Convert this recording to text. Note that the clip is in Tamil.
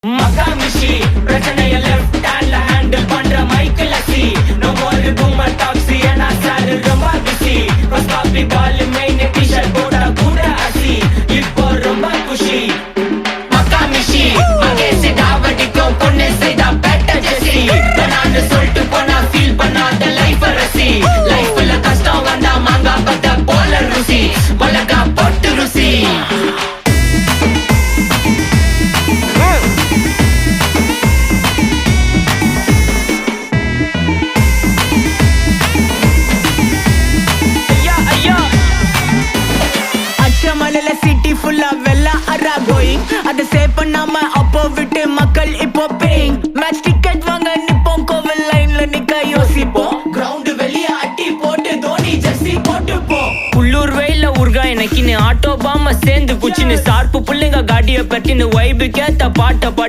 மகாமிஷி பிரச்சனைய லெஃப்ட் ஹேண்ட்ல ஹேண்டில் பண்ற மைக்கேல் அசி நோ மோர் பூமர் டாக்ஸி ஏனா சார் ரொம்ப பிஸி ஃபர்ஸ்ட் காப்பி பால் மெயின் டி-ஷர்ட் போட்டா கூட அசி இப்போ ரொம்ப குஷி மகாமிஷி மகேசி டாவடிக்கும் பொண்ணு செய்தா பெட்டர் ஜெசி நான் சொல்லிட்டு போனா ஃபீல் பண்ணாத லைஃப் ரசி லைஃப்ல கஷ்டம் வந்தா மாங்கா பத்த போல ருசி மலகா போட்டு ருசி சிட்டி ஃபுல்லா வெள்ள அரா கோயிங் அத சேவ் பண்ணாம அப்போ விட்டு மக்கள் இப்போ பேயிங் மேட்ச் டிக்கெட் வாங்க நிப்போம் கோவில் லைன்ல நிக்க யோசிப்போம் கிரவுண்ட் வெளிய அட்டி போட்டு தோனி ஜெர்சி போட்டு போ புள்ளூர் வெயில உருகா எனக்குன்னு ஆட்டோ பாம சேர்ந்து குச்சின்னு சார்பு புள்ளைங்க காடிய பத்தின்னு வைபுக்கேத்த பாட்ட